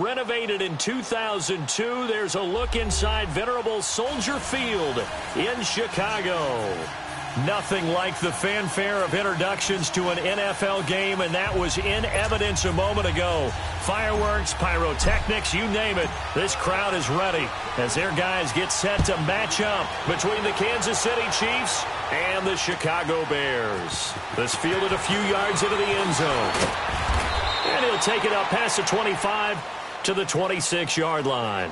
renovated in 2002. There's a look inside venerable Soldier Field in Chicago. Nothing like the fanfare of introductions to an NFL game, and that was in evidence a moment ago. Fireworks, pyrotechnics, you name it. This crowd is ready as their guys get set to match up between the Kansas City Chiefs and the Chicago Bears. This fielded a few yards into the end zone. And he'll take it up past the 25 to the 26-yard line.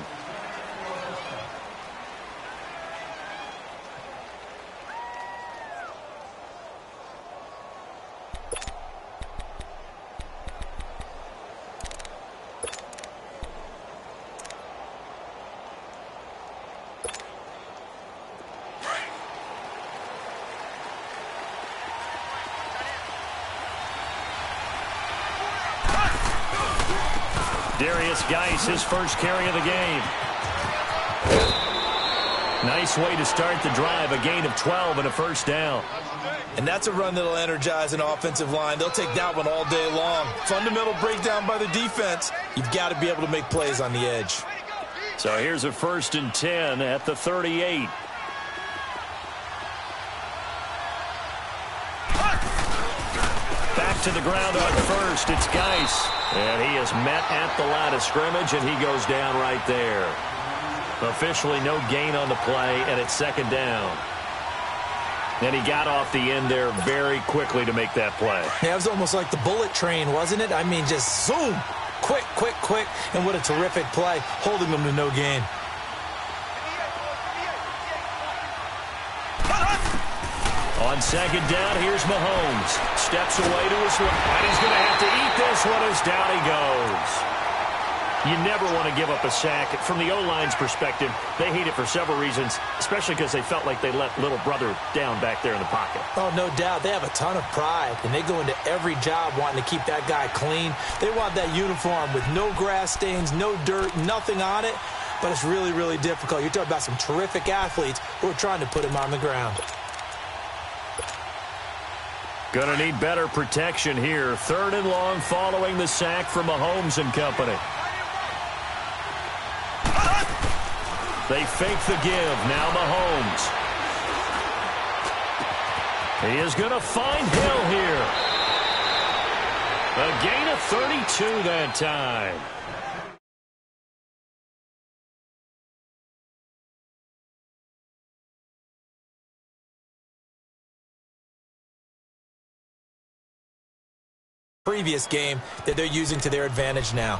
Geis, his first carry of the game. Nice way to start the drive, a gain of 12 and a first down. And that's a run that'll energize an offensive line. They'll take that one all day long. Fundamental breakdown by the defense. You've got to be able to make plays on the edge. So here's a 1st and 10 at the 38. Back to the ground on first. It's Geis. And he is met at the line of scrimmage, and he goes down right there. Officially no gain on the play, and it's 2nd down. And he got off the end there very quickly to make that play. Yeah, it was almost like the bullet train, wasn't it? I mean, just zoom. Quick, quick, quick. And what a terrific play, holding them to no gain. On 2nd down, here's Mahomes. Steps away to his right, and he's going to have to eat this one as down he goes. You never want to give up a sack. From the O-line's perspective, they hate it for several reasons, especially because they felt like they let little brother down back there in the pocket. Oh, no doubt. They have a ton of pride, and they go into every job wanting to keep that guy clean. They want that uniform with no grass stains, no dirt, nothing on it, but it's really, really difficult. You're talking about some terrific athletes who are trying to put him on the ground. Going to need better protection here. 3rd and long following the sack from Mahomes and company. They fake the give. Now Mahomes. He is going to find Hill here. A gain of 32 that time. Previous game that they're using to their advantage now.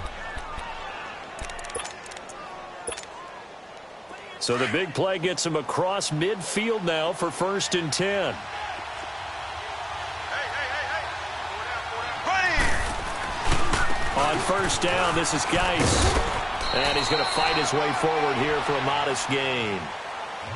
So the big play gets him across midfield now for 1st and 10. On 1st down, this is Geis. And he's going to fight his way forward here for a modest gain.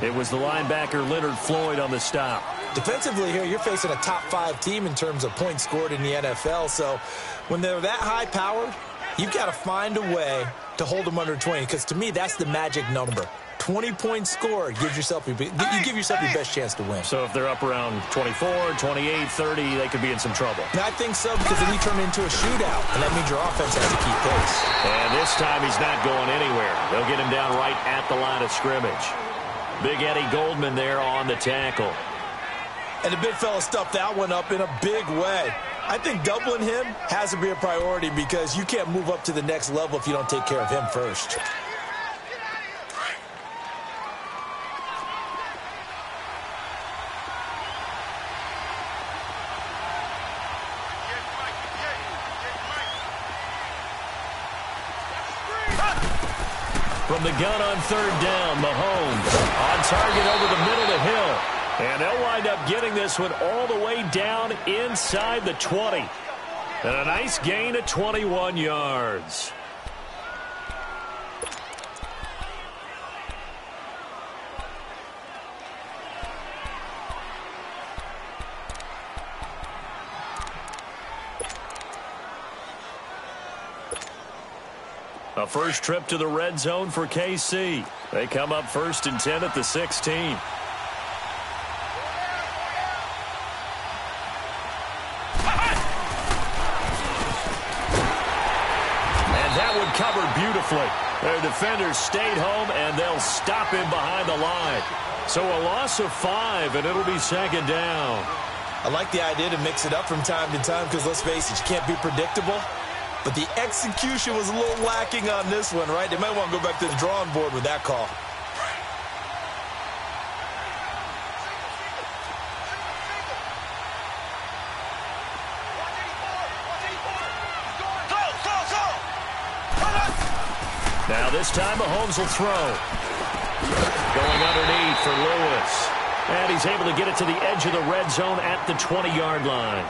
It was the linebacker Leonard Floyd on the stop. Defensively here, you're facing a top 5 team in terms of points scored in the NFL. So when they're that high-powered, you've got to find a way to hold them under 20. Because to me, that's the magic number. 20 points scored, you give yourself your best chance to win. So if they're up around 24, 28, 30, they could be in some trouble. And I think so, because then you turn it into a shootout, and that means your offense has to keep pace. And this time he's not going anywhere. They'll get him down right at the line of scrimmage. Big Eddie Goldman there on the tackle. And the big fella stuffed that one up in a big way. I think doubling him has to be a priority because you can't move up to the next level if you don't take care of him first. From the gun on 3rd down, Mahomes on target over the middle to Hill. And they'll wind up getting this one all the way down inside the 20. And a nice gain of 21 yards. A first trip to the red zone for KC. They come up 1st and 10 at the 16. And that would cover beautifully. beautifully. Their defenders stayed home, and they'll stop him behind the line. So a loss of 5, and it'll be second down. I like the idea to mix it up from time to time because, let's face it, you can't be predictable. But the execution was a little lacking on this one, right? They might want to go back to the drawing board with that call. Now this time Mahomes will throw. Going underneath for Lewis. And he's able to get it to the edge of the red zone at the 20-yard line.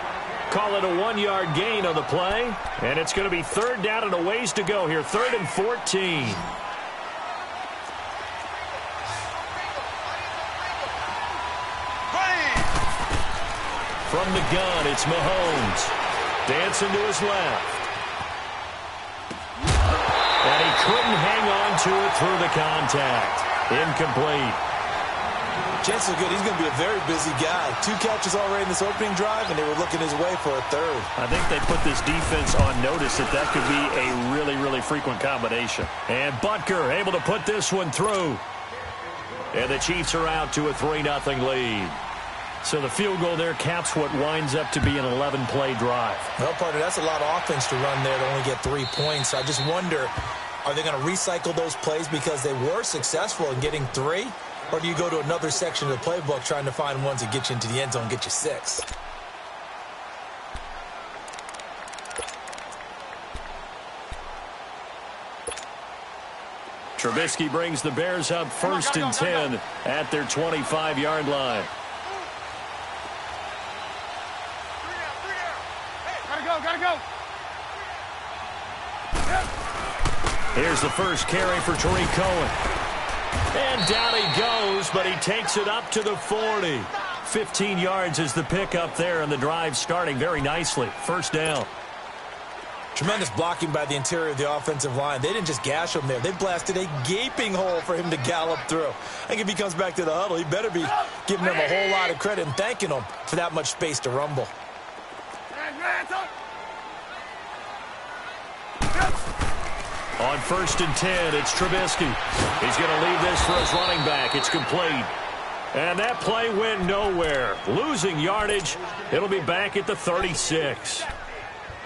Call it a 1-yard gain on the play. And it's going to be third down and a ways to go here. 3rd and 14. From the gun, it's Mahomes. Dancing to his left. And he couldn't hang on to it through the contact. Incomplete. Chance is good. He's going to be a very busy guy. 2 catches already in this opening drive, and they were looking his way for a 3rd. I think they put this defense on notice that could be a really, really frequent combination. And Butker able to put this one through. And the Chiefs are out to a 3-0 lead. So the field goal there caps what winds up to be an 11-play drive. Well, partner, that's a lot of offense to run there to only get 3 points. So I just wonder, are they going to recycle those plays because they were successful in getting 3? Or do you go to another section of the playbook trying to find ones that get you into the end zone and get you 6? Trubisky brings the Bears up 1st and 10 at their 25-yard line. Gotta go. Here's the first carry for Tariq Cohen. And down he goes, but he takes it up to the 40. 15 yards is the pickup there, and the drive starting very nicely. 1st down. Tremendous blocking by the interior of the offensive line. They didn't just gash him there. They blasted a gaping hole for him to gallop through. I think if he comes back to the huddle, he better be giving them a whole lot of credit and thanking them for that much space to rumble. On 1st and 10, it's Trubisky. He's going to leave this for his running back. It's complete. And that play went nowhere. Losing yardage. It'll be back at the 36.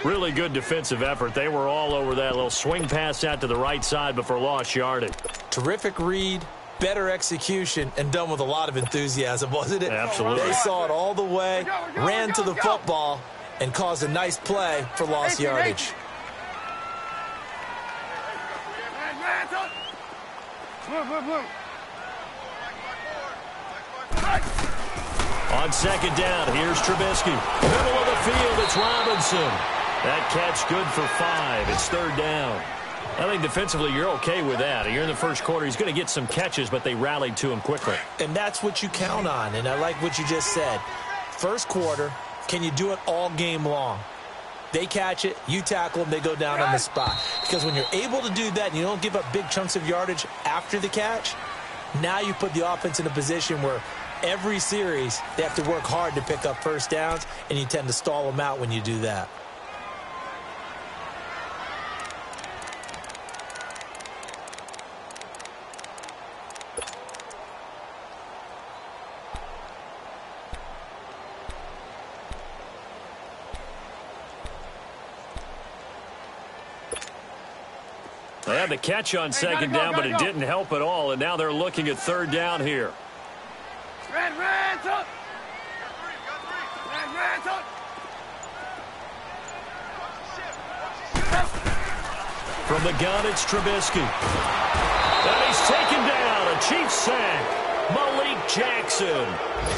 Really good defensive effort. They were all over that little swing pass out to the right side before lost yardage. Terrific read, better execution, and done with a lot of enthusiasm, wasn't it? Absolutely. They saw it all the way, ran to the football, and caused a nice play for lost yardage. On 2nd down, here's Trubisky. Middle of the field, it's Robinson. That catch good for 5. It's 3rd down. I think defensively you're okay with that. You're in the first quarter. He's going to get some catches, but they rallied to him quickly. And that's what you count on, and I like what you just said. First quarter, can you do it all game long? They catch it, you tackle them, they go down on the spot. Because when you're able to do that and you don't give up big chunks of yardage after the catch, now you put the offense in a position where every series they have to work hard to pick up 1st downs, and you tend to stall them out when you do that. They had the catch on 2nd down, but it didn't help at all, and now they're looking at 3rd down here. From the gun, it's Trubisky. And he's taken down. A Chiefs sack. Malik Jackson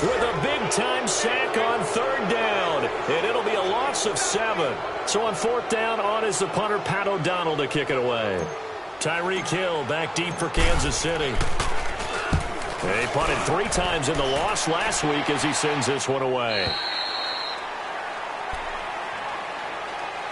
with a big-time sack on 3rd down. And it'll be a loss of 7. So on 4th down, on is the punter, Pat O'Donnell, to kick it away. Tyreek Hill back deep for Kansas City. They punted 3 times in the loss last week as he sends this one away.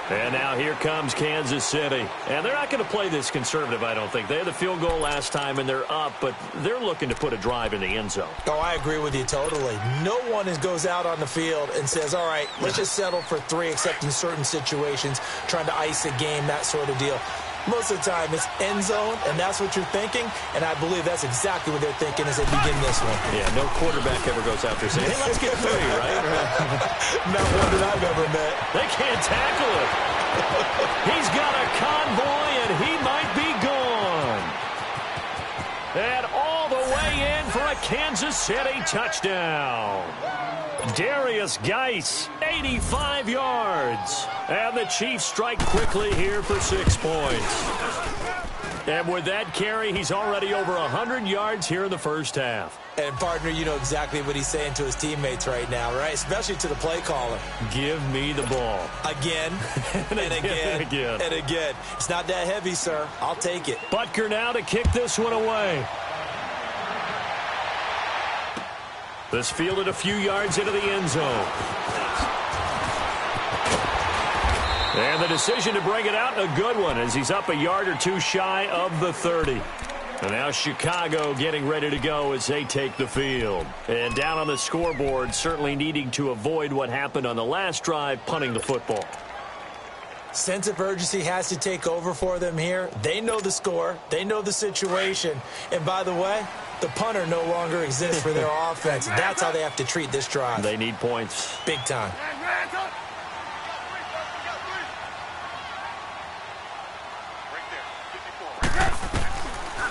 And now here comes Kansas City. And they're not going to play this conservative, I don't think. They had the field goal last time, and they're up, but they're looking to put a drive in the end zone. Oh, I agree with you totally. No one goes out on the field and says, all right, let's just settle for 3, except in certain situations, trying to ice a game, that sort of deal. Most of the time, it's end zone, and that's what you're thinking, and I believe that's exactly what they're thinking as they begin this one. Yeah, no quarterback ever goes out there saying, hey, let's get 3, right? Not one that I've ever met. They can't tackle it. He's got a convoy, and he might be gone. And all the way in for a Kansas City touchdown. Darius Geis, 85 yards. And the Chiefs strike quickly here for 6 points. And with that carry, he's already over 100 yards here in the first half. And, partner, you know exactly what he's saying to his teammates right now, right? Especially to the play caller. Give me the ball. Again, and again, and again. It's not that heavy, sir. I'll take it. Butker now to kick this one away. This fielded a few yards into the end zone. And the decision to bring it out, a good one, as he's up a yard or two shy of the 30. And now Chicago getting ready to go as they take the field. And down on the scoreboard, certainly needing to avoid what happened on the last drive, punting the football. Sense of urgency has to take over for them here. They know the score. They know the situation. And by the way, the punter no longer exists for their offense. That's how they have to treat this drive. They need points. Big time.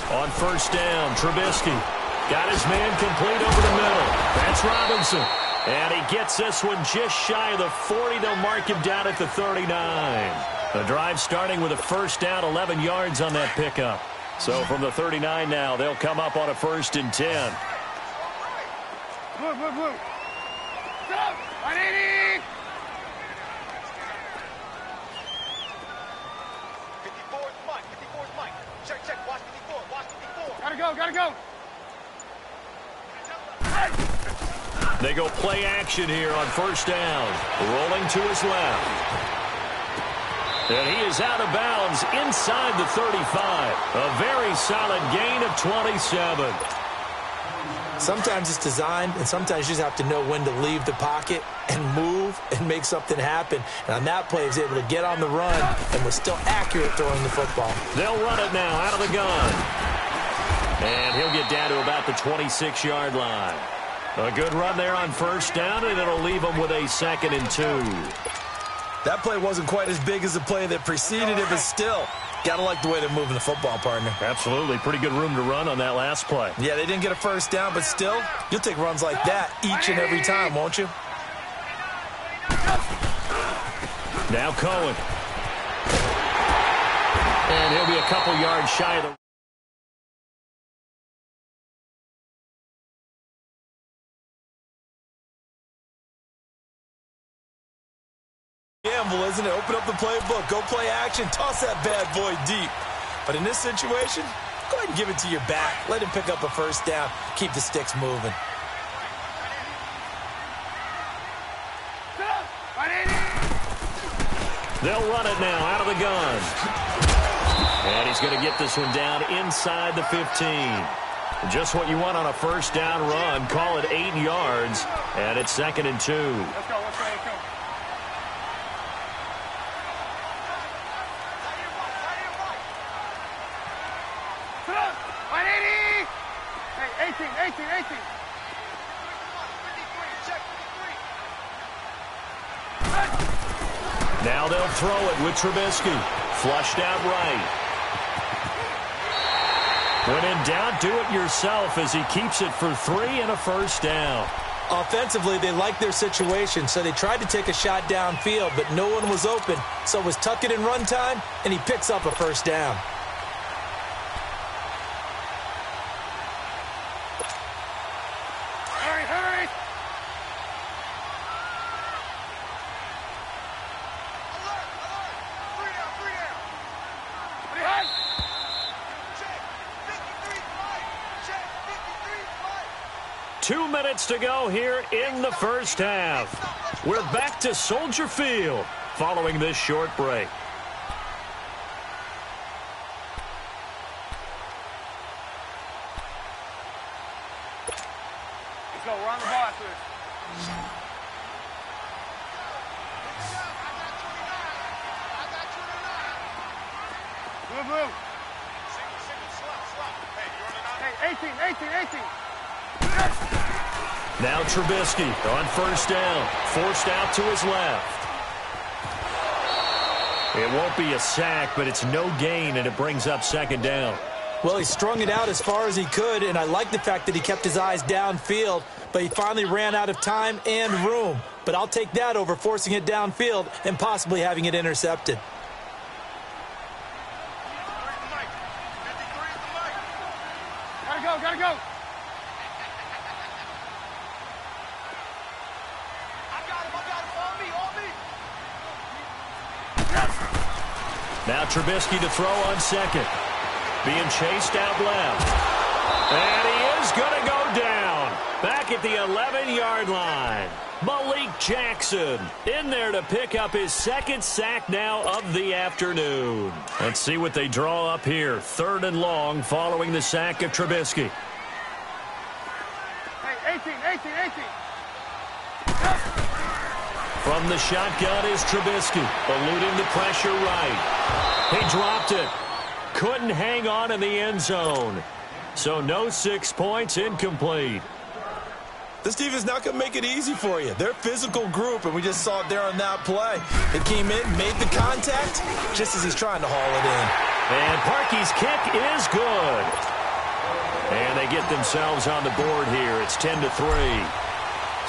On first down, Trubisky got his man complete over the middle. That's Robinson. And he gets this one just shy of the 40. They'll mark him down at the 39. The drive starting with a first down, 11 yards on that pickup. So from the 39 now, they'll come up on a 1st and 10. Gotta go. They go play action here on first down. Rolling to his left. And he is out of bounds inside the 35. A very solid gain of 27. Sometimes it's designed, and sometimes you just have to know when to leave the pocket and move and make something happen. And on that play, he was able to get on the run and was still accurate throwing the football. They'll run it now out of the gun. And he'll get down to about the 26-yard line. A good run there on first down, and it'll leave him with a 2nd and 2. That play wasn't quite as big as the play that preceded it, but still, got to like the way they're moving the football, partner. Absolutely. Pretty good room to run on that last play. Yeah, they didn't get a first down, but still, you'll take runs like that each and every time, won't you? Now Cohen. And he'll be a couple yards shy of the... Gamble, isn't it? Open up the playbook, go play action, toss that bad boy deep. But in this situation, go ahead and give it to your back. Let him pick up a first down. Keep the sticks moving. They'll run it now out of the gun. And he's going to get this one down inside the 15. Just what you want on a first down run. Call it 8 yards, and it's 2nd and 2. Let's go. Hey, 18. Now they'll throw it with Trubisky. Flushed out right. When in doubt, do it yourself as he keeps it for 3 and a first down. Offensively, they liked their situation, so they tried to take a shot downfield, but no one was open. So it was tuck it in run time, and he picks up a first down. Hurry. Alert. 2 minutes to go here in the first half. We're back to Soldier Field following this short break. Let's go. We're on the ball after this. Blue. Hey, 18. Now Trubisky on first down. Forced out to his left. It won't be a sack, but it's no gain, and it brings up second down. Well, he strung it out as far as he could, and I like the fact that he kept his eyes downfield, but he finally ran out of time and room. But I'll take that over forcing it downfield and possibly having it intercepted. Gotta go. Now Trubisky to throw on second. Being chased out left. And he is going to go down. Back at the 11-yard line. Malik Jackson in there to pick up his second sack now of the afternoon. Let's see what they draw up here. 3rd and long following the sack of Trubisky. Hey, 18. From the shotgun is Trubisky, eluding the pressure right. He dropped it. Couldn't hang on in the end zone. So no 6 points, incomplete. This defense is not going to make it easy for you. They're a physical group, and we just saw it there on that play. They came in, made the contact, just as he's trying to haul it in. And Parkey's kick is good. And they get themselves on the board here. It's 10-3.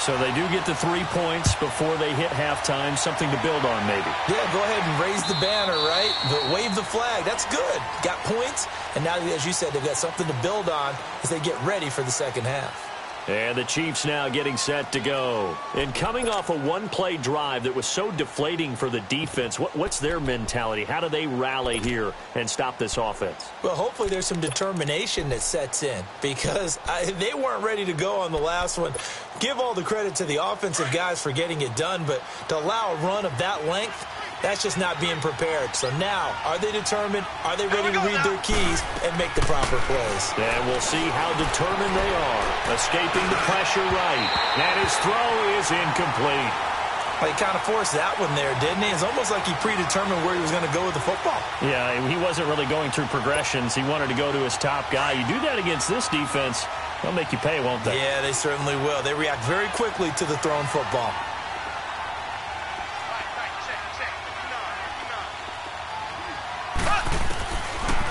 So they do get the 3 points before they hit halftime. Something to build on, maybe. Yeah, go ahead and raise the banner, right? Wave the flag. That's good. Got points, and now, as you said, they've got something to build on as they get ready for the second half. And the Chiefs now getting set to go. And coming off a one-play drive that was so deflating for the defense, what's their mentality? How do they rally here and stop this offense? Well, hopefully there's some determination that sets in because they weren't ready to go on the last one. Give all the credit to the offensive guys for getting it done, but to allow a run of that length, that's just not being prepared. So now, are they determined? Are they ready to read their keys and make the proper plays? And we'll see how determined they are. Escaping the pressure right. And his throw is incomplete. Well, he kind of forced that one there, didn't he? It's almost like he predetermined where he was going to go with the football. Yeah, he wasn't really going through progressions. He wanted to go to his top guy. You do that against this defense, they'll make you pay, won't they? Yeah, they certainly will. They react very quickly to the thrown football.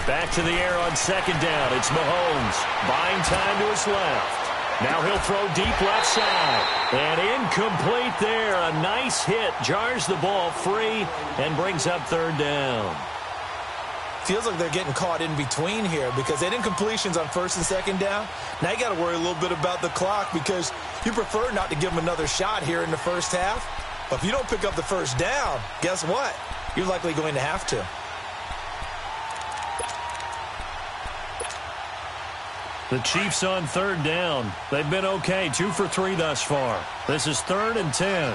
Back to the air on second down. It's Mahomes. Buying time to his left. Now he'll throw deep left side. And incomplete there. A nice hit. Jars the ball free and brings up third down. Feels like they're getting caught in between here because they didn't completions on first and second down. Now you got to worry a little bit about the clock because you prefer not to give them another shot here in the first half. But if you don't pick up the first down, guess what? You're likely going to have to. The Chiefs on third down. They've been okay. 2 for 3 thus far. This is 3rd and 10.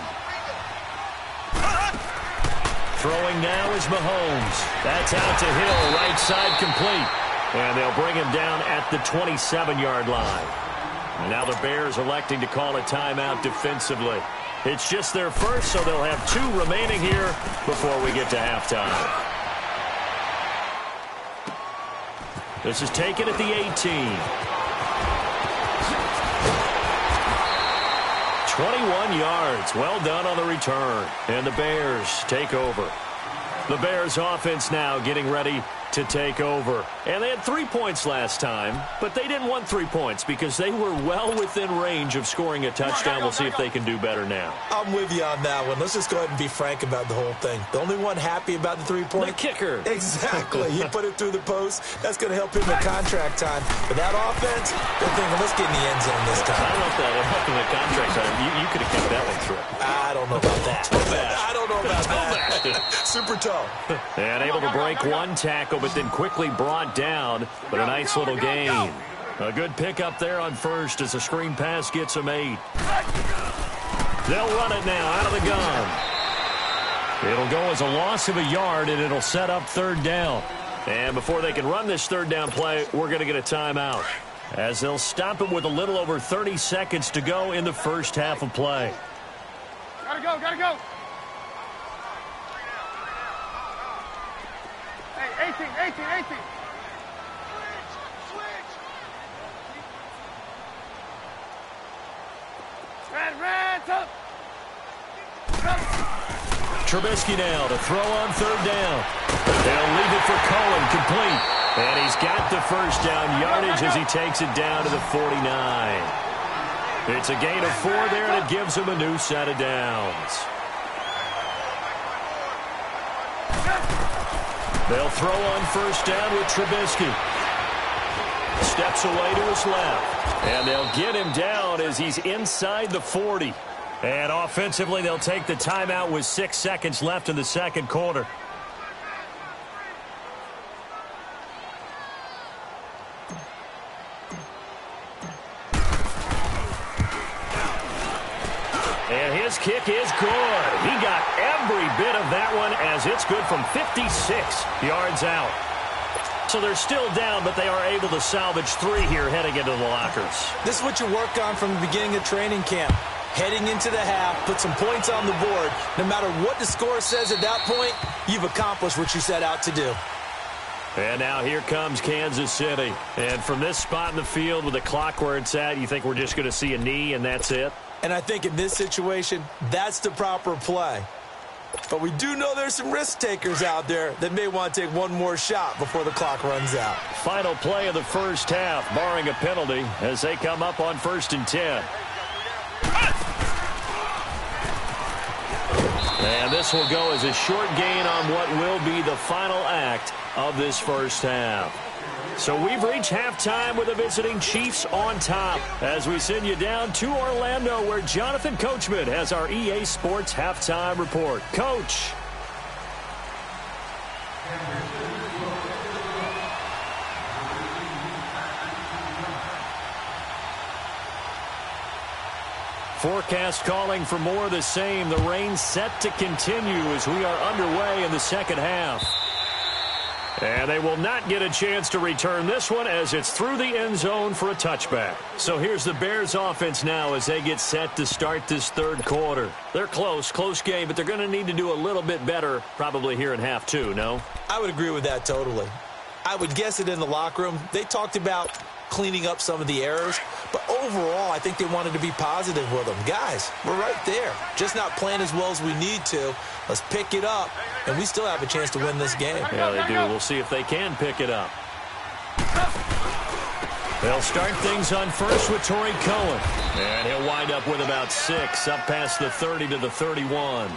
Throwing now is Mahomes. That's out to Hill. Right side complete. And they'll bring him down at the 27-yard line. And now the Bears electing to call a timeout defensively. It's just their first, so they'll have 2 remaining here before we get to halftime. This is taken at the 18. 21 yards. Well done on the return. And the Bears take over. The Bears offense now getting ready to take over. And they had 3 points last time, but they didn't want 3 points because they were well within range of scoring a touchdown. We'll see if they can do better now. I'm with you on that one. Let's just go ahead and be frank about the whole thing. The only one happy about the 3-point? The kicker. Exactly. He put it through the post. That's going to help him in contract time. But that offense, they're thinking, let's get in the end zone this time. I don't know if that helped in the contract time. You could have kept that one through. I don't know about that. I don't know about that. Super tough. And able to break one tackle, but then quickly brought down. But a nice little gain. A good pickup there on first as the screen pass gets them 8. They'll run it now out of the gun. It'll go as a loss of a yard, and it'll set up third down. And before they can run this third down play, we're going to get a timeout, as they'll stop it with a little over 30 seconds to go in the first half of play. Gotta go. Hey, 18. Red, up. Trubisky now to throw on third down. They'll leave it for Cohen, complete. And he's got the first down yardage as he takes it down to the 49. It's a gain of 4 there, and it gives him a new set of downs. They'll throw on first down with Trubisky. Steps away to his left. And they'll get him down as he's inside the 40. And offensively, they'll take the timeout with 6 seconds left in the second quarter. And his kick is good. He got every bit of that one as it's good from 56 yards out. So they're still down, but they are able to salvage 3 here heading into the lockers. This is what you work on from the beginning of training camp. Heading into the half, put some points on the board. No matter what the score says at that point, you've accomplished what you set out to do. And now here comes Kansas City. And from this spot in the field with the clock where it's at, you think we're just going to see a knee and that's it? And I think in this situation, that's the proper play. But we do know there's some risk takers out there that may want to take one more shot before the clock runs out. Final play of the first half, barring a penalty, as they come up on 1st and 10. And this will go as a short gain on what will be the final act of this first half. So we've reached halftime with the visiting Chiefs on top as we send you down to Orlando where Jonathan Coachman has our EA Sports halftime report. Coach. Forecast calling for more of the same. The rain set to continue as we are underway in the second half. And they will not get a chance to return this one as it's through the end zone for a touchback. So here's the Bears offense now as they get set to start this third quarter. They're close game, but they're going to need to do a little bit better probably here in half 2, no? I would agree with that totally. I would guess it in the locker room. They talked about cleaning up some of the errors, but overall I think they wanted to be positive with them. Guys, we're right there. Just not playing as well as we need to. Let's pick it up, and we still have a chance to win this game. Yeah, they do. We'll see if they can pick it up. They'll start things on first with Torrey Cohen, and he'll wind up with about 6 up past the 30 to the 31.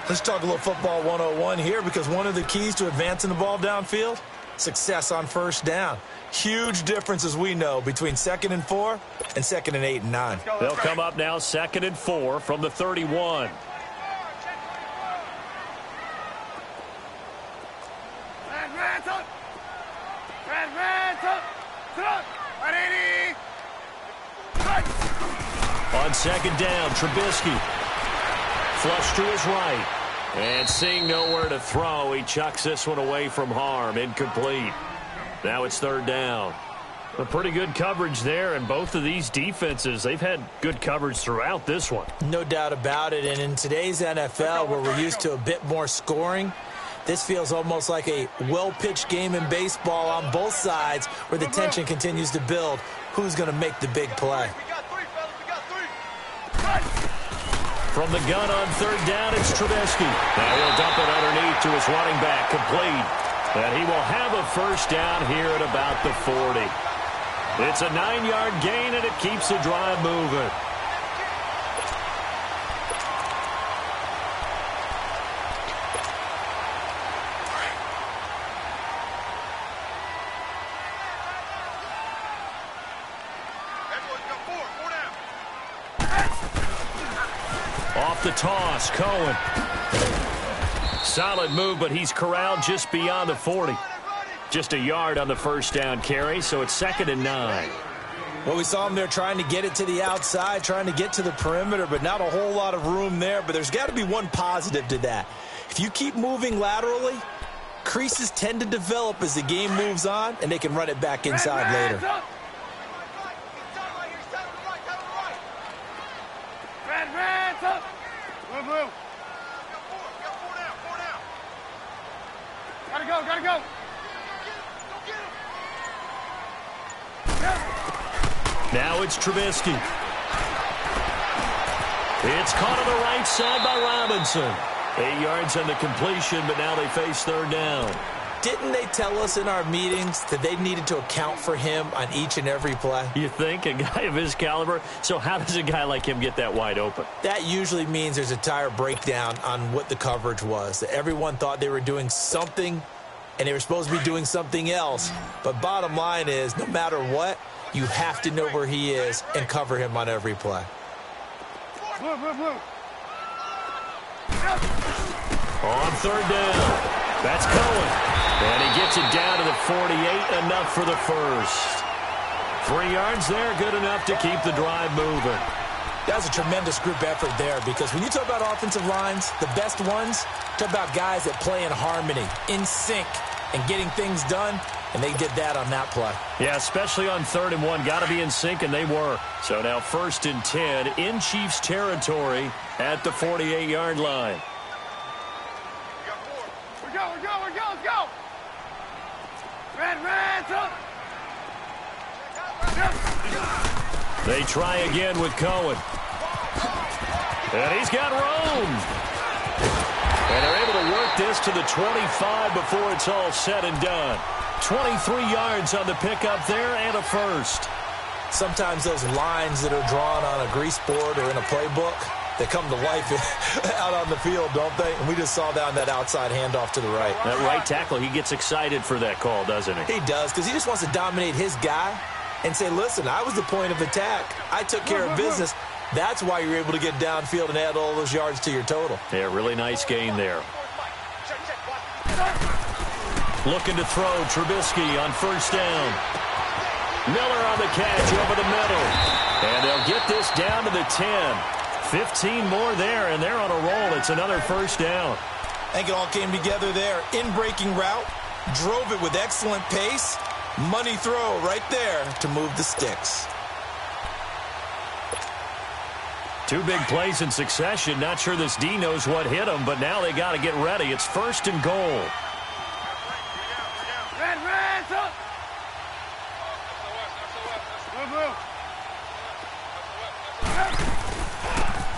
Let's talk a little football 101 here because one of the keys to advancing the ball downfield, success on first down. Huge difference, as we know, between 2nd and 4 and 2nd and 8 and 9. They'll come up now 2nd and 4 from the 31. On 2nd down, Trubisky. Flush to his right. And seeing nowhere to throw, he chucks this one away from harm. Incomplete. Now it's 3rd down. A pretty good coverage there, and both of these defenses, they've had good coverage throughout this one. No doubt about it, and in today's NFL, where we're used to a bit more scoring, this feels almost like a well-pitched game in baseball on both sides where the tension continues to build. Who's going to make the big play? From the gun on 3rd down, it's Trubisky. Now he'll dump it underneath to his running back, complete. And he will have a first down here at about the 40. It's a 9-yard gain, and it keeps the drive moving. Off the toss, Cohen. Solid move, but he's corralled just beyond the 40. Just a yard on the first down carry, so it's 2nd and 9. Well, we saw him there trying to get it to the outside, trying to get to the perimeter, but not a whole lot of room there. But there's got to be one positive to that. If you keep moving laterally, creases tend to develop as the game moves on, and they can run it back inside later. Gotta go. Now it's Trubisky. It's caught on the right side by Robinson. 8 yards on the completion, but now they face third down. Didn't they tell us in our meetings that they needed to account for him on each and every play? You think? A guy of his caliber? So how does a guy like him get that wide open? That usually means there's a tire breakdown on what the coverage was. Everyone thought they were doing something, and they were supposed to be doing something else. But bottom line is, no matter what, you have to know where he is and cover him on every play. On third down, that's Cohen. And he gets it down to the 48, enough for the first. 3 yards there, good enough to keep the drive moving. That was a tremendous group effort there, because when you talk about offensive lines, the best ones, talk about guys that play in harmony, in sync, and getting things done, and they did that on that play. Yeah, especially on 3rd and 1. Got to be in sync, and they were. So now 1st and 10 in Chiefs territory at the 48-yard line. Let's go. Red, up. They try again with Cohen. And he's got room. And they're able to work this to the 25 before it's all said and done. 23 yards on the pickup there and a first. Sometimes those lines that are drawn on a grease board or in a playbook, they come to life out on the field, don't they? And we just saw that on that outside handoff to the right. That right tackle, he gets excited for that call, doesn't he? He does, because he just wants to dominate his guy and say, listen, I was the point of attack. I took care of business. That's why you're able to get downfield and add all those yards to your total. Yeah, really nice gain there. Looking to throw, Trubisky on 1st down. Miller on the catch over the middle. And they'll get this down to the 10. 15 more there, and they're on a roll. It's another 1st down. I think it all came together there. In-breaking route, drove it with excellent pace. Money throw right there to move the sticks. 2 big plays in succession. Not sure this D knows what hit him, but now they got to get ready. It's 1st and goal. Red, up.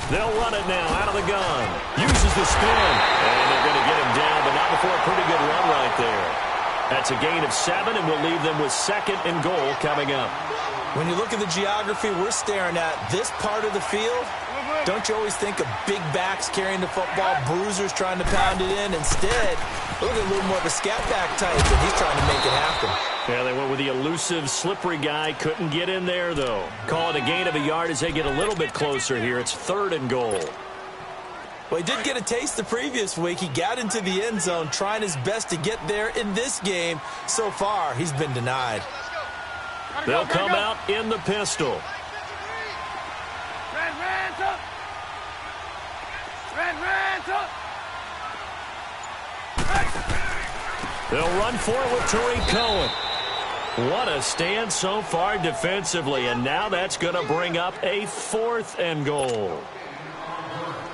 They'll run it now out of the gun. Uses the spin. And they're going to get him down, but not before a pretty good run right there. That's a gain of 7, and we'll leave them with 2nd and goal coming up. When you look at the geography we're staring at, this part of the field, don't you always think of big backs carrying the football, bruisers trying to pound it in? Instead, look at a little more of a scat back type, and he's trying to make it happen. Yeah, they went with the elusive, slippery guy. Couldn't get in there, though. Call it a gain of a yard as they get a little bit closer here. It's 3rd and goal. Well, he did get a taste the previous week. He got into the end zone, trying his best to get there in this game. So far, he's been denied. They'll come out in the pistol. Red, up. Red, up. They'll run for it with Tariq Cohen. What a stand so far defensively, and now that's going to bring up a 4th and goal.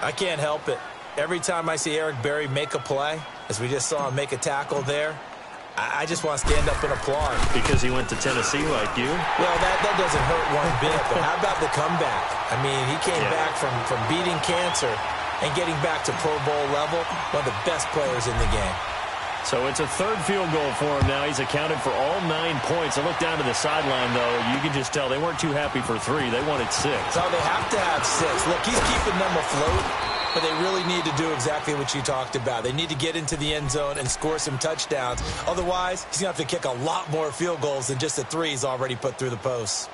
I can't help it. Every time I see Eric Berry make a play, as we just saw him make a tackle there, I just want to stand up and applaud. Because he went to Tennessee like you? Well, that doesn't hurt one bit, but how about the comeback? I mean, he came back from beating cancer and getting back to Pro Bowl level, one of the best players in the game. So it's a 3rd field goal for him now. He's accounted for all 9 points. I look down to the sideline, though. You can just tell they weren't too happy for 3. They wanted 6. So they have to have 6. Look, he's keeping them afloat, but they really need to do exactly what you talked about. They need to get into the end zone and score some touchdowns. Otherwise, he's going to have to kick a lot more field goals than just the 3 he's already put through the posts.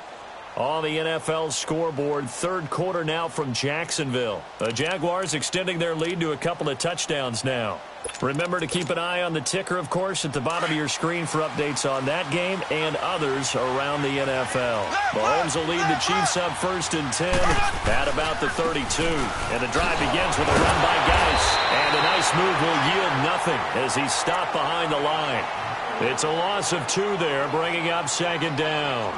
On the NFL scoreboard, 3rd quarter now from Jacksonville. The Jaguars extending their lead to a couple of touchdowns now. Remember to keep an eye on the ticker, of course, at the bottom of your screen for updates on that game and others around the NFL. Mahomes will lead the Chiefs up 1st and 10 at about the 32. And the drive begins with a run by Geis. And a nice move will yield nothing as he's stopped behind the line. It's a loss of 2 there, bringing up 2nd down.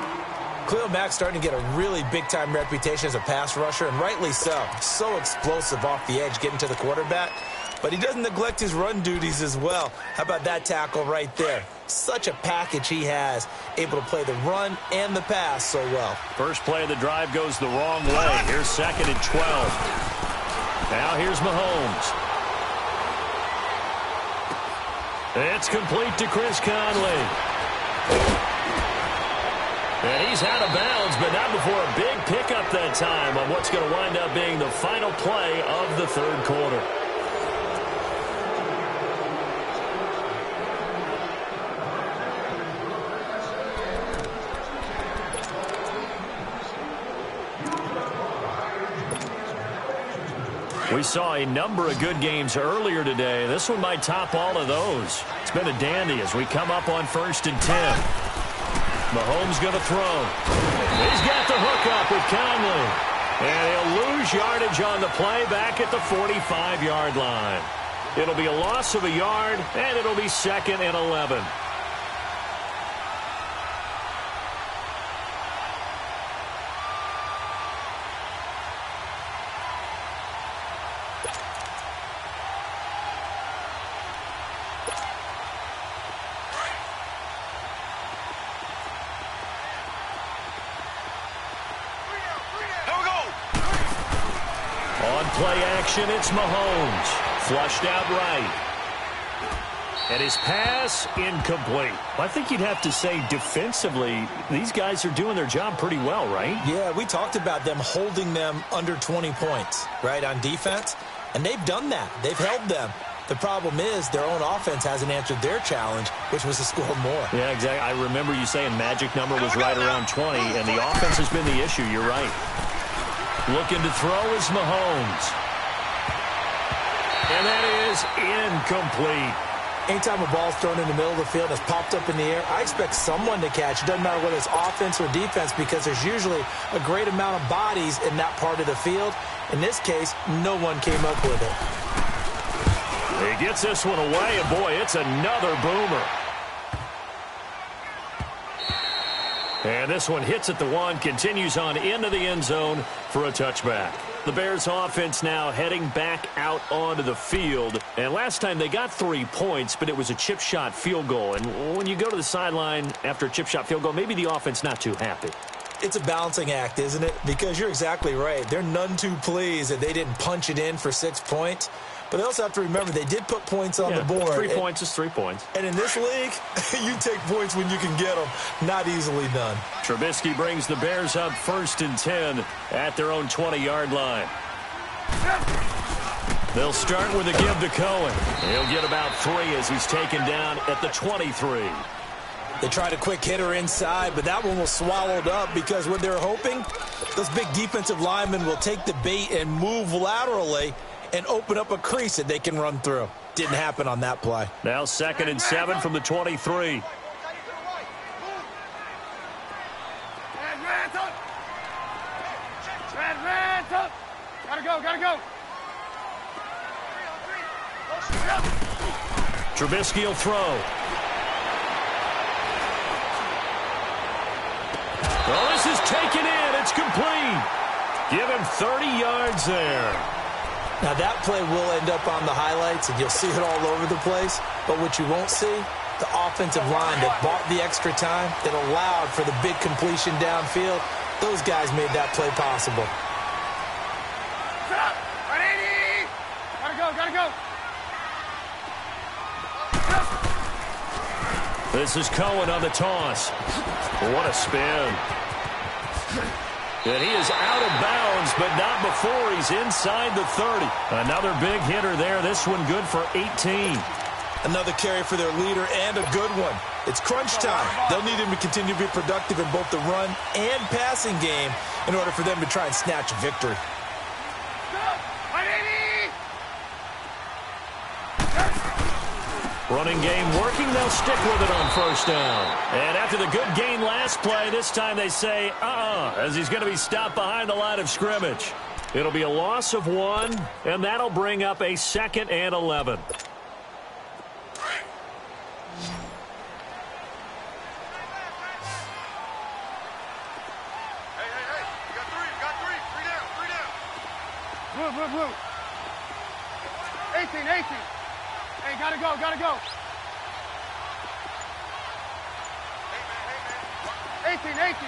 Khalil Mack's starting to get a really big-time reputation as a pass rusher, and rightly so. So explosive off the edge getting to the quarterback. But he doesn't neglect his run duties as well. How about that tackle right there? such a package he has, able to play the run and the pass so well. First play of the drive goes the wrong way. Here's 2nd and 12. Now here's Mahomes. It's complete to Chris Conley. And he's out of bounds, but not before a big pickup that time on what's going to wind up being the final play of the third quarter. We saw a number of good games earlier today. This one might top all of those. It's been a dandy as we come up on 1st and 10. Mahomes going to throw. He's got the hook up with Conley. And he'll lose yardage on the play back at the 45-yard line. It'll be a loss of a yard, and it'll be 2nd and 11. Play action, it's Mahomes. Flushed out right. And his pass incomplete. I think you'd have to say defensively, these guys are doing their job pretty well, right? Yeah, we talked about them holding them under 20 points, right, on defense. And they've done that. They've held them. The problem is their own offense hasn't answered their challenge, which was to score more. Yeah, exactly. I remember you saying magic number was right around 20, and the offense has been the issue. You're right. Looking to throw is Mahomes. And that is incomplete. Anytime a ball's thrown in the middle of the field and it's popped up in the air, I expect someone to catch. It doesn't matter whether it's offense or defense because there's usually a great amount of bodies in that part of the field. In this case, no one came up with it. He gets this one away, and boy, it's another boomer. And this one hits at the 1, continues on into the end zone for a touchback. The Bears offense now heading back out onto the field. And last time they got 3 points, but it was a chip shot field goal. And when you go to the sideline after a chip shot field goal, maybe the offense not too happy. It's a balancing act, isn't it? Because you're exactly right. They're none too pleased that they didn't punch it in for 6 points. But they also have to remember they did put points on the board. 3 points is 3 points. And in this league, you take points when you can get them. Not easily done. Trubisky brings the Bears up 1st and 10 at their own 20-yard line. They'll start with a give to Cohen. He'll get about 3 as he's taken down at the 23. They tried a quick hitter inside, but that one was swallowed up because what they're hoping, those big defensive linemen will take the bait and move laterally and open up a crease that they can run through. Didn't happen on that play. Now 2nd and 7 from the 23. Gotta go. Trubisky will throw. Well, this is taken in. It's complete. Give him 30 yards there. Now, that play will end up on the highlights, and you'll see it all over the place. But what you won't see, the offensive line that bought the extra time, that allowed for the big completion downfield, those guys made that play possible. Gotta go. This is Cohen on the toss. What a spin. And he is out of bounds, but not before he's inside the 30. Another big hitter there. This one good for 18. Another carry for their leader and a good one. It's crunch time. They'll need him to continue to be productive in both the run and passing game in order for them to try and snatch a victory. Running game working. They'll stick with it on 1st down. And after the good gain last play, this time they say, as he's going to be stopped behind the line of scrimmage. It'll be a loss of 1, and that'll bring up a 2nd and 11. Blue. 18. Hey, gotta go. 18, 18.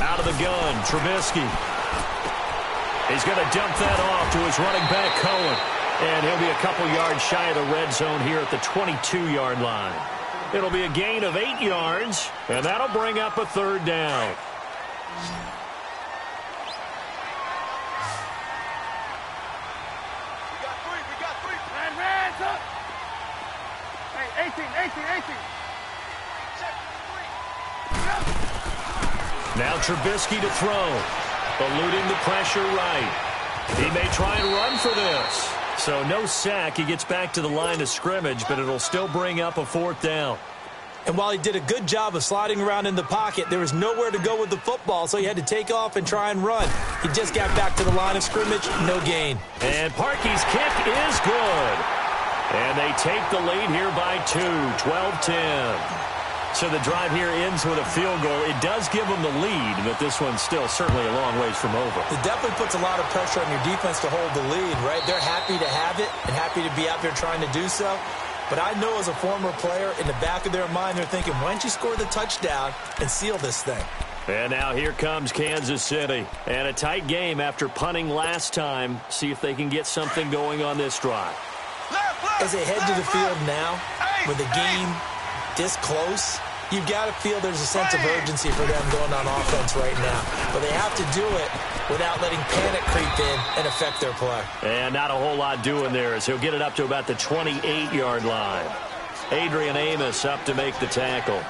Out of the gun, Trubisky. He's going to dump that off to his running back, Cohen. And he'll be a couple yards shy of the red zone here at the 22-yard line. It'll be a gain of 8 yards, and that'll bring up a third down. We got three. Hands up. Hey, 18, 18. Now Trubisky to throw. Eluding the pressure right. He may try and run for this. So no sack. He gets back to the line of scrimmage, but it'll still bring up a fourth down. And while he did a good job of sliding around in the pocket, there was nowhere to go with the football, so he had to take off and try and run. He just got back to the line of scrimmage, no gain. And Parkey's kick is good. And they take the lead here by 2, 12-10. So the drive here ends with a field goal. It does give them the lead, but this one's still certainly a long ways from over. It definitely puts a lot of pressure on your defense to hold the lead, right? They're happy to have it and happy to be out there trying to do so. But I know as a former player, in the back of their mind, they're thinking, why don't you score the touchdown and seal this thing? And now here comes Kansas City. And a tight game after punting last time. See if they can get something going on this drive. As they head to the field now, with the game this close, you've got to feel there's a sense of urgency for them going on offense right now. But they have to do it without letting panic creep in and affect their play. And not a whole lot doing there as he'll get it up to about the 28-yard line. Adrian Amos up to make the tackle.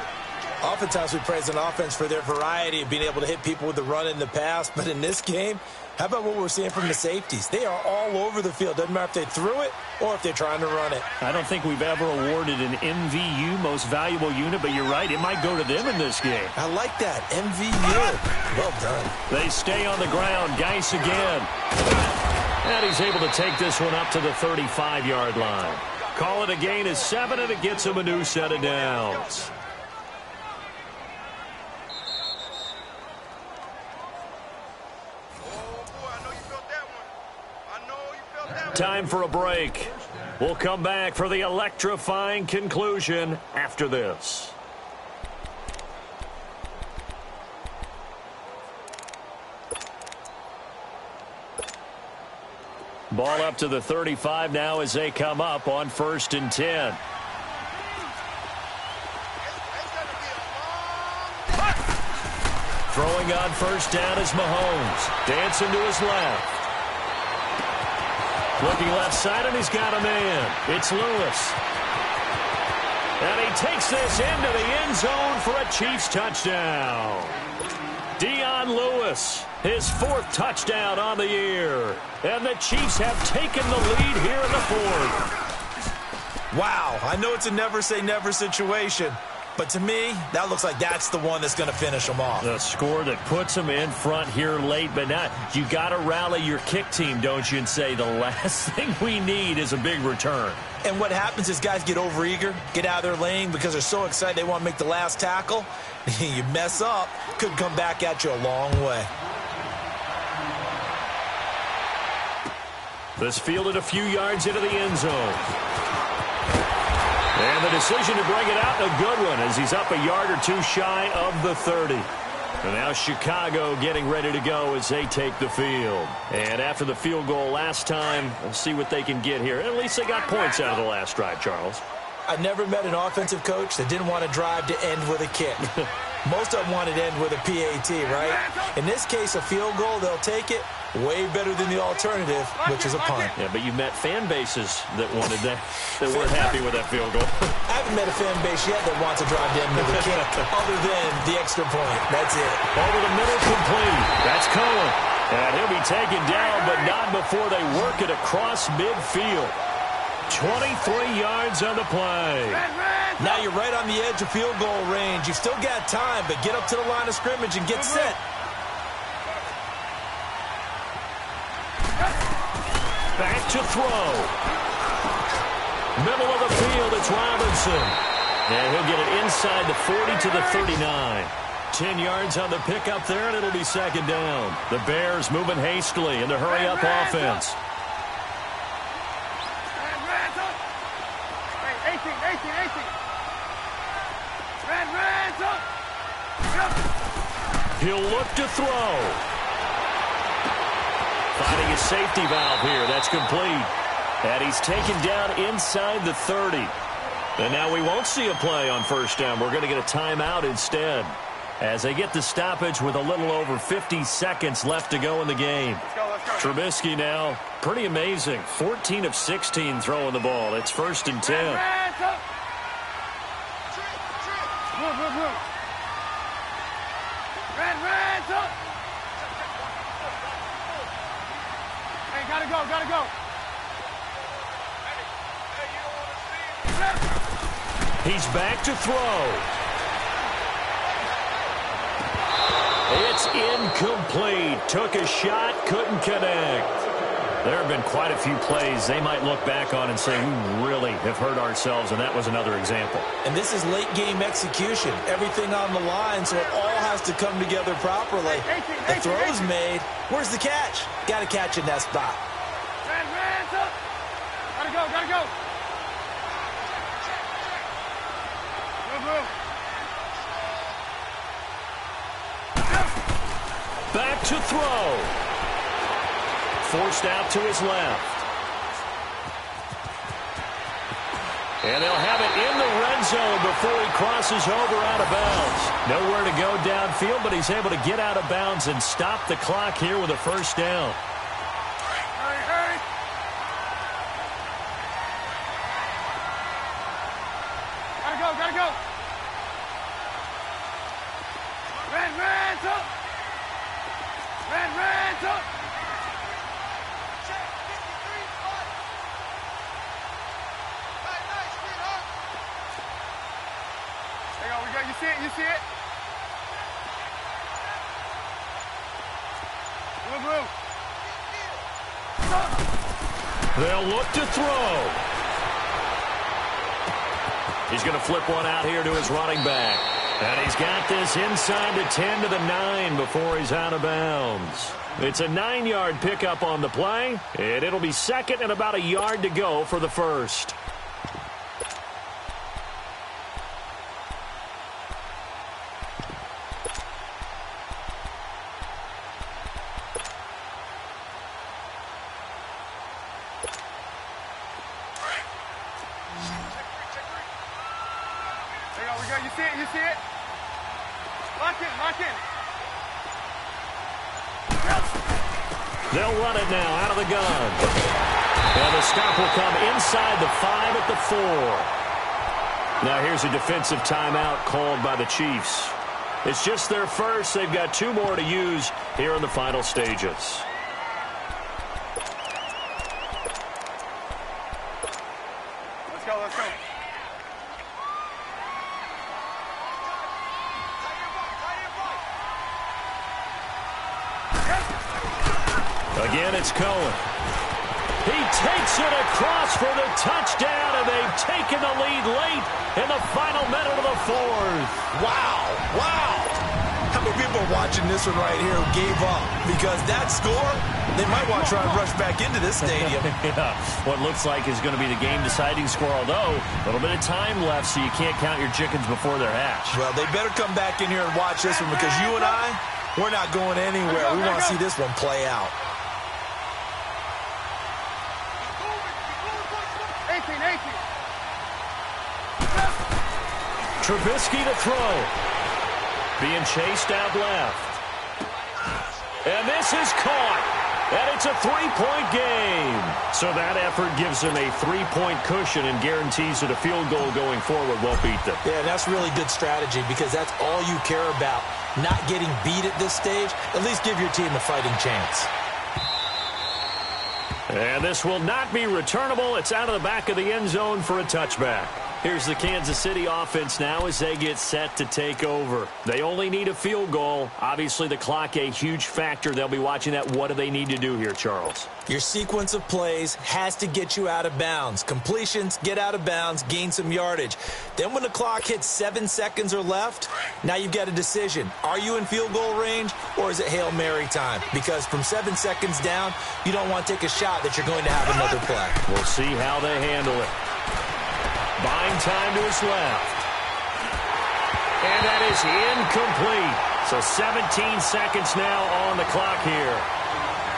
Oftentimes we praise an offense for their variety of being able to hit people with the run in the pass. But in this game, how about what we're seeing from the safeties? They are all over the field. Doesn't matter if they threw it or if they're trying to run it. I don't think we've ever awarded an MVU, most valuable unit, but you're right, it might go to them in this game. I like that, MVU. Well done. They stay on the ground. Geis again. And he's able to take this one up to the 35-yard line. Call it a gain of 7, and it gets him a new set of downs. Time for a break. We'll come back for the electrifying conclusion after this. Ball up to the 35 now as they come up on 1st and 10. Throwing on first down is Mahomes. Dancing to his left. Looking left side, and he's got a man. It's Lewis. And he takes this into the end zone for a Chiefs touchdown. Dion Lewis, his 4th touchdown on the year. And the Chiefs have taken the lead here in the 4th. Wow, I know it's a never-say-never situation. But to me, that looks like that's the one that's going to finish them off. The score that puts them in front here late, but not. You got to rally your kick team, don't you, and say the last thing we need is a big return. And what happens is guys get overeager, get out of their lane because they're so excited they want to make the last tackle. You mess up, could come back at you a long way. This fielded a few yards into the end zone. And the decision to bring it out, a good one, as he's up a yard or two shy of the 30. And now Chicago getting ready to go as they take the field. And after the field goal last time, we'll see what they can get here. At least they got points out of the last drive, Charles. I've never met an offensive coach that didn't want to drive to end with a kick. Most of them wanted to end with a PAT, right? In this case, a field goal, they'll take it. Way better than the alternative, which is a punt. Yeah, but you met fan bases that wanted that, that weren't happy with that field goal. I haven't met a fan base yet that wants to drive to end with a kick other than the extra point. That's it. Over the middle, complete. That's Cohen. And he'll be taken down, but not before they work it across midfield. 23 yards on the play. Now you're right on the edge of field goal range. You've still got time, but get up to the line of scrimmage and get set. Back to throw. Middle of the field, it's Robinson. And he'll get it inside the 40 to the 39. 10 yards on the pickup there, and it'll be 2nd down. The Bears moving hastily in the hurry-up offense. 18. He'll look to throw. Finding a safety valve here. That's complete. And he's taken down inside the 30. And now we won't see a play on first down. We're going to get a timeout instead, as they get the stoppage with a little over 50 seconds left to go in the game. Let's go. Trubisky now, pretty amazing. 14 of 16 throwing the ball. It's 1st and 10. Move. Red, up. Hey, gotta go. He's back to throw. It's incomplete. Took a shot, couldn't connect. There have been quite a few plays they might look back on and say, we really have hurt ourselves, and that was another example. And this is late game execution. Everything on the line, so it all has to come together properly. The throw's made. Where's the catch? Got to catch in that spot. Red, up. Gotta go. Move. Back to throw. Forced out to his left. And they'll have it in the red zone before he crosses over out of bounds. Nowhere to go downfield, but he's able to get out of bounds and stop the clock here with a first down. Hurry. Gotta go. Red, up. Red, up. You see it? Move. They'll look to throw. He's going to flip one out here to his running back. And he's got this inside the 10 to the 9 before he's out of bounds. It's a 9-yard pickup on the play, and it'll be second and about a yard to go for the first. You see it? Lock in. They'll run it now out of the gun. And the stop will come inside the 5 at the 4. Now here's a defensive timeout called by the Chiefs. It's just their first. They've got 2 more to use here in the final stages. Let's go. Again, it's Cohen. He takes it across for the touchdown, and they've taken the lead late in the final minute of the 4th. Wow. How many people are watching this one right here who gave up? Because that score, they might want to try and rush back into this stadium. Yeah, what looks like is going to be the game-deciding score, although a little bit of time left, so you can't count your chickens before they're hatched. Well, they better come back in here and watch this one, because you and I, we're not going anywhere. We want to see this one play out. 18. Trubisky to throw. Being chased out left. And this is caught. And it's a 3-point game. So that effort gives them a 3-point cushion and guarantees that a field goal going forward won't beat them. Yeah, that's really good strategy, because that's all you care about. Not getting beat at this stage. At least give your team a fighting chance. And this will not be returnable. It's out of the back of the end zone for a touchback. Here's the Kansas City offense now as they get set to take over. They only need a field goal. Obviously, the clock a huge factor. They'll be watching that. What do they need to do here, Charles? Your sequence of plays has to get you out of bounds. Completions, get out of bounds, gain some yardage. Then when the clock hits 7 seconds or left, now you've got a decision. Are you in field goal range, or is it Hail Mary time? Because from 7 seconds down, you don't want to take a shot that you're going to have another play. We'll see how they handle it. Buying time to his left. And that is incomplete. So 17 seconds now on the clock here.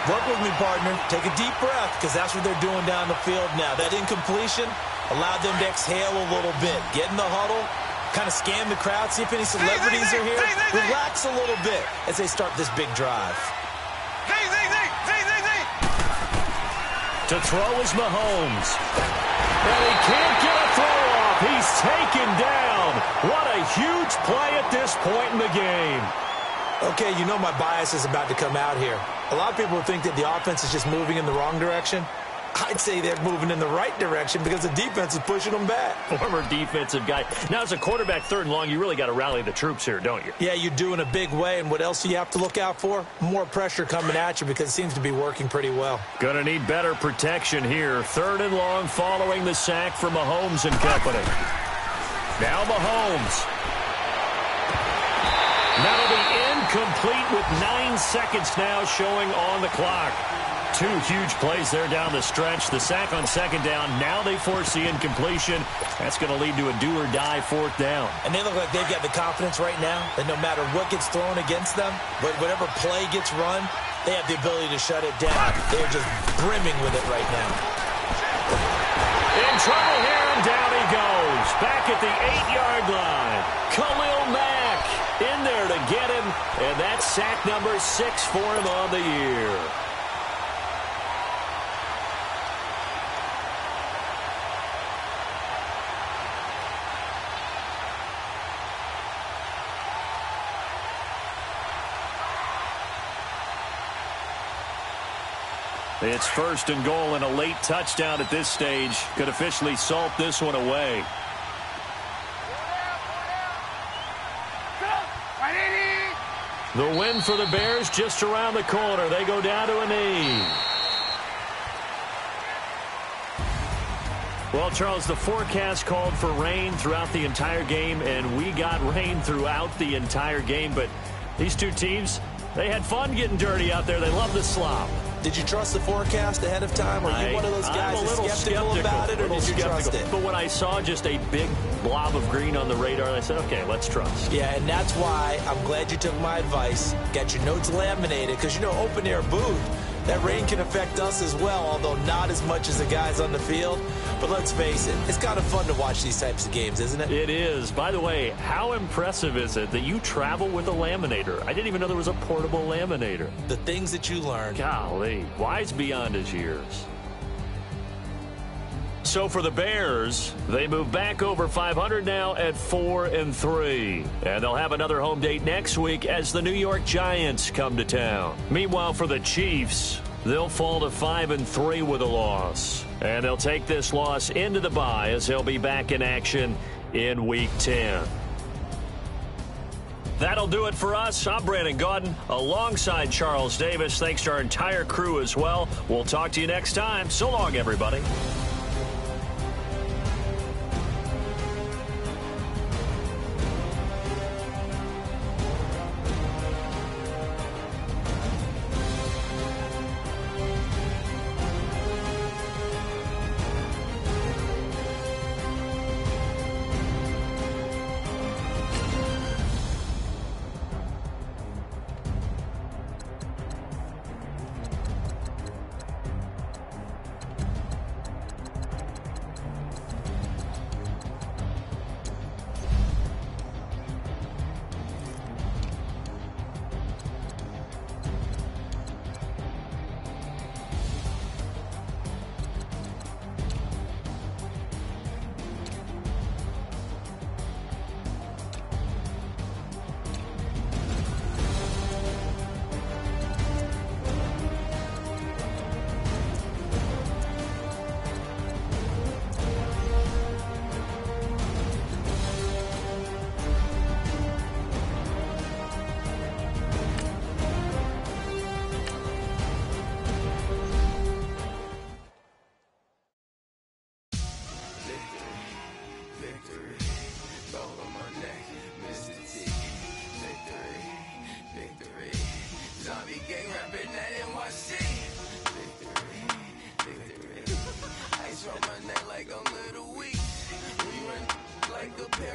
Work with me, partner. Take a deep breath, because that's what they're doing down the field now. That incompletion allowed them to exhale a little bit. Get in the huddle, kind of scan the crowd, see if any celebrities are here. Relax a little bit as they start this big drive. To throw is Mahomes. And he can't get a throw off. He's taken down. What a huge play at this point in the game. Okay, you know my bias is about to come out here. A lot of people think that the offense is just moving in the wrong direction. I'd say they're moving in the right direction because the defense is pushing them back. Former defensive guy. Now, as a quarterback, 3rd and long, you really got to rally the troops here, don't you? Yeah, you do in a big way. And what else do you have to look out for? More pressure coming at you because it seems to be working pretty well. Going to need better protection here. 3rd and long following the sack from Mahomes and company. Now Mahomes. That'll be incomplete with 9 seconds now showing on the clock. 2 huge plays there down the stretch. The sack on 2nd down. Now they force the incompletion. That's going to lead to a do-or-die 4th down. And they look like they've got the confidence right now that no matter what gets thrown against them, but whatever play gets run, they have the ability to shut it down. They're just brimming with it right now. In trouble here, and down he goes. Back at the 8-yard line. Khalil Mack in there to get him. And that's sack number 6 for him on the year. It's 1st and goal, and a late touchdown at this stage could officially salt this one away. The win for the Bears just around the corner. They go down to a knee. Well, Charles, the forecast called for rain throughout the entire game, and we got rain throughout the entire game. But these two teams, they had fun getting dirty out there. They love the slop. Did you trust the forecast ahead of time? Are you one of those guys that's skeptical about it, or did you trust it? But when I saw just a big blob of green on the radar, I said, okay, let's trust. Yeah, and that's why I'm glad you took my advice. Got your notes laminated, because, you know, open-air booth, that rain can affect us as well, although not as much as the guys on the field. But let's face it, it's kind of fun to watch these types of games, isn't it? It is. By the way, how impressive is it that you travel with a laminator? I didn't even know there was a portable laminator. The things that you learn. Golly, wise beyond his years. So for the Bears, they move back over 500 now at 4-3. And they'll have another home date next week as the New York Giants come to town. Meanwhile, for the Chiefs, they'll fall to 5-3 with a loss. And they'll take this loss into the bye as they'll be back in action in Week 10. That'll do it for us. I'm Brandon Gaudin alongside Charles Davis. Thanks to our entire crew as well. We'll talk to you next time. So long, everybody.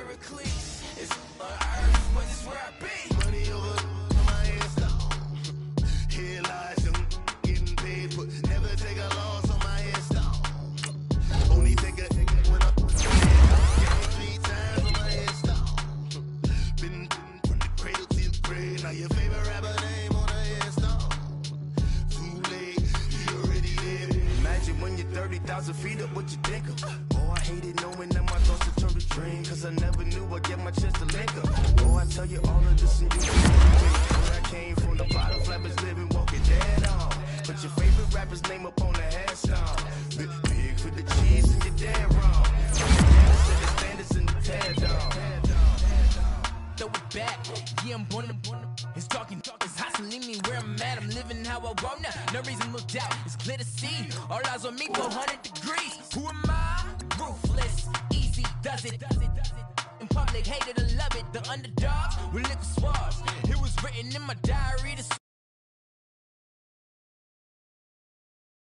Heracles. It's on earth, but it's where I be. Money over my hands down. Here lies them getting paid, but never take a loss on my hands down. Only take a when I'm 3 times on my hands down. Been from the cradle to the grave. Now your favorite rapper name on the hands down. Too late, he already there. Imagine when you're 30,000 feet up, what you think of? Oh, I hated knowing that my thoughts would turn to dream, cause I never knew I'd get my chance to link up. Oh, I tell you all of this and you where I came from, the bottom flappers living, walking dead on. Put your favorite rapper's name up on the headstone. Big for the cheese and you're dead wrong. Set the standards in the tear down. Throw it back, yeah, I'm born to it's talking, it's hustling me where I'm at. I'm living how I want now. No reason to look doubt, it's clear to see. All eyes on me, 400 degrees. Who am I? Ruthless, easy, does it. In public, hated or love it. The underdogs with liquor swabs. It was written in my diary to